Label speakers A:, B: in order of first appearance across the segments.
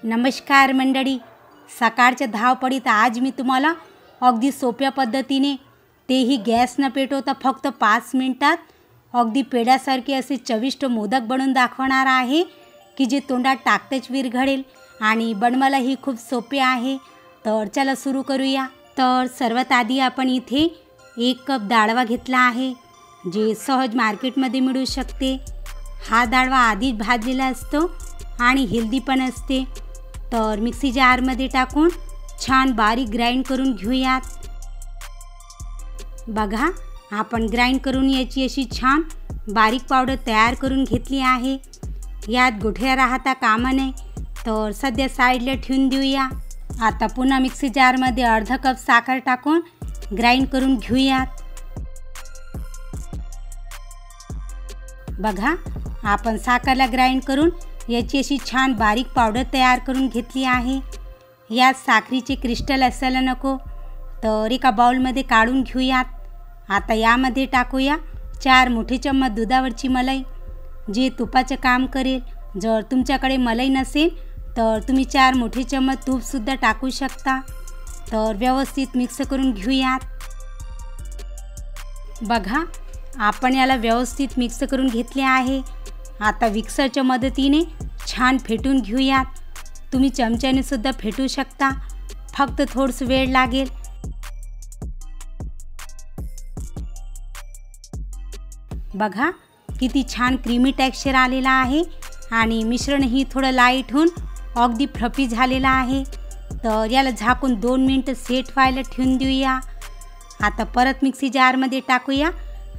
A: नमस्कार मंडळी, सकाळच्या धावपळीत आज मी तुम्हाला अगदी सोप्या पद्धतीने तेही गॅस न पेटवता फक्त 5 मिनिटात अगदी पेढ्यासारखे असे चविष्ट मोदक बनवून दाखवणार आहे की जे तोंडात टाकतेच विरघळेल आणि बनवायलाही खूप सोपे आहे। तर चला सुरू करूया। तर सर्वात आधी आपण इथे 1 कप डाळवा घेतला आहे जे सहज मार्केटमध्ये मिळू शकते। हा डाळवा आधीच भाजलेला असतो आणि हेल्दी पण असते। तर मिक्सी जारमध्ये टाकून छान बारीक ग्राइंड करून घेऊयात। बघा, आपण ग्राइंड करून याची अशी छान बारीक पावडर तयार करून घेतली आहे। यात गुठळ्या राहता कामा नये, तर सध्या साईडला ठेवून देऊया। आता पुन्हा मिक्सी जारमध्ये अर्धा कप साखर टाकून ग्राइंड करून घेऊयात। बघा, आपण साखरला ग्राइंड करून याची अशी छान बारीक पावडर तयार करून घेतली आहे। यात साखरीचे क्रिस्टल असायला नको, तर एका बाउलमध्ये काढून घेऊयात। आता यामध्ये टाकूया 4 मोठे चम्मच दुधावरची मलाई, जे तुपाचं काम करेल। जर तुमच्याकडे मलाई नसेल तर तुम्ही 4 मोठे चम्मच तूपसुद्धा टाकू शकता। तर व्यवस्थित मिक्स करून घेऊयात। बघा, आपण याला व्यवस्थित मिक्स करून घेतले आहे। आता मिक्सरच्या मदतीने छान फेटून घेऊयात। तुम्ही चमच्याने सुद्धा फेटू शकता, फक्त थोडंसं वेळ लागेल। बघा, किती छान क्रीमी टेक्स्चर आलेला आहे आणि मिश्रणही थोडं लाईट होऊन अगदी फ्लफी झालेलं आहे। तर याला झाकून 2 मिनिटं सेट व्हायला ठेवून देऊया। आता परत मिक्सी जारमध्ये टाकूया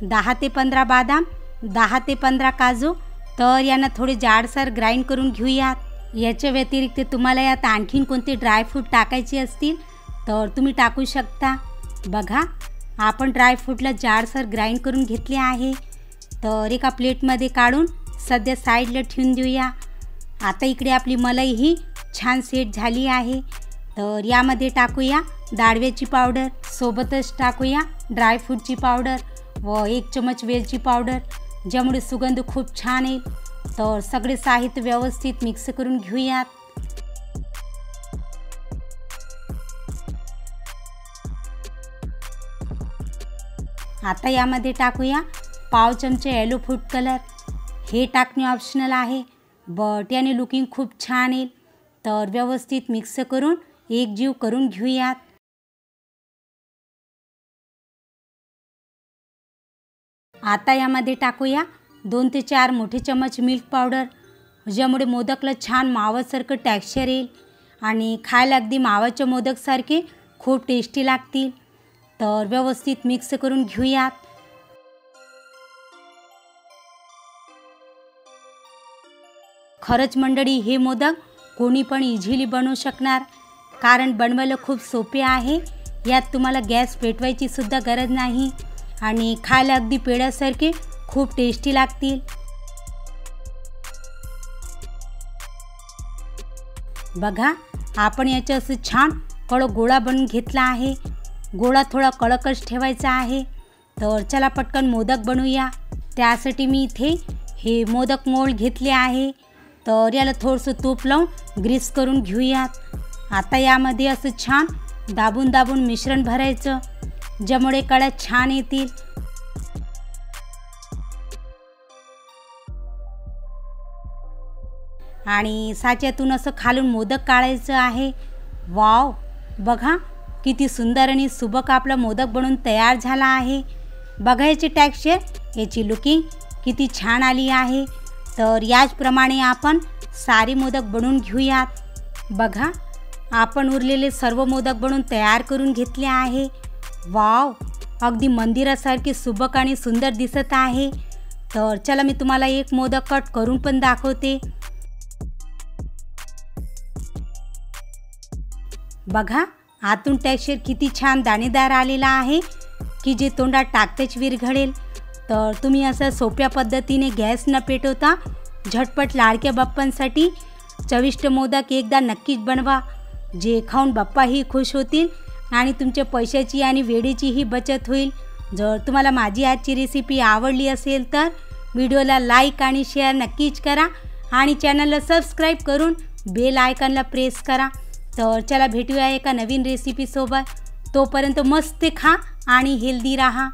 A: 10 ते 15 बदाम, 10 ते 15 काजू। तर यांना थोडे जाडसर ग्राइंड करून घेऊयात। याच्या व्यतिरिक्त तुम्हाला यात आणखीन कोणते ड्रायफ्रूट टाकायचे असतील तर तुम्ही टाकू शकता। बघा, आपण ड्रायफ्रूटला जाडसर ग्राइंड करून घेतले आहे। तर एका प्लेटमध्ये काढून सध्या साईडला ठेवून देऊया। आता इकडे आपली मलाईही छान सेट झाली आहे। तर यामध्ये टाकूया डाळव्याची पावडर, सोबतच टाकूया ड्रायफ्रूटची पावडर व 1 चमच वेलची पावडर, ज्यामुळे सुगंध खूप छान येईल। तर सगळे साहित्य व्यवस्थित मिक्स करून घेऊयात। आता यामध्ये टाकूया पाव चमचे येलो फूड कलर। हे टाकणे ऑप्शनल आहे, बट याने लुकिंग खूप छान येईल। तर व्यवस्थित मिक्स करून एकजीव करून घेऊयात। आता यामध्ये टाकूया 2 ते 4 मोठे चमच मिल्क पावडर, ज्यामुळे मोदकला छान मावासारखं टेक्स्चर येईल आणि खायला अगदी मावाच्या मोदकसारखे खूप टेस्टी लागतील। तर व्यवस्थित मिक्स करून घेऊयात। खरंच मंडळी, हे मोदक कोणी पण इझिली बनवू शकणार, कारण बनवायला खूप सोपे आहे। यात तुम्हाला गॅस पेटवायची सुद्धा गरज नाही आणि खायला अगदी पेढ्यासारखे खूप टेस्टी लागतील। बघा, आपण याचं असं छान कडक गोळा बनवून घेतला आहे। गोळा थोडा कडकच ठेवायचा आहे। तर चला पटकन मोदक बनवूया। त्यासाठी मी इथे हे मोदक मोल्ड घेतले आहे। तर याला थोडंसं तूप लावून ग्रीस करून घेऊयात। आता यामध्ये असं छान दाबून दाबून मिश्रण भरायचं, ज्यामुळे कळ्या छान येतील। आणि साच्यातून असं खालून मोदक काढायचं आहे। वाव, बघा किती सुंदर आणि सुबक आपला मोदक बनून तयार झाला आहे। बघा याची टेक्स्चर, याची लुकिंग किती छान आली आहे। तर याचप्रमाणे आपण सारे मोदक बनवून घेऊयात। बघा, आपण उरलेले सर्व मोदक बनवून तयार करून घेतले आहे। वाव, अगदी मंदिरासारखे सुबक आणि सुंदर दिसत आहे। तर चला मी तुम्हाला एक मोदक कट करून पण दाखवते। बघा, आतून टेक्स्चर किती छान दाणेदार आलेला आहे की जे तोंडात टाकतेच विरघळेल। तर तुम्ही असं सोप्या पद्धतीने गॅस न पेटवता झटपट लाडक्या बाप्पांसाठी चविष्ट मोदक एकदा नक्कीच बनवा, जे खाऊन बाप्पाही खुश होतील आणि तुमच्या पैशाची आणि वेळेचीही बचत होईल। जर तुम्हाला माझी आजची रेसिपी आवडली असेल तर व्हिडिओला लाईक आणि शेअर नक्कीच करा आणि चॅनलला सबस्क्राईब करून बेल आयकॉनला प्रेस करा. तर चला भेटूया एका नवीन रेसिपीसोबत. तोपर्यंत मस्त खा आणि हेल्दी राहा.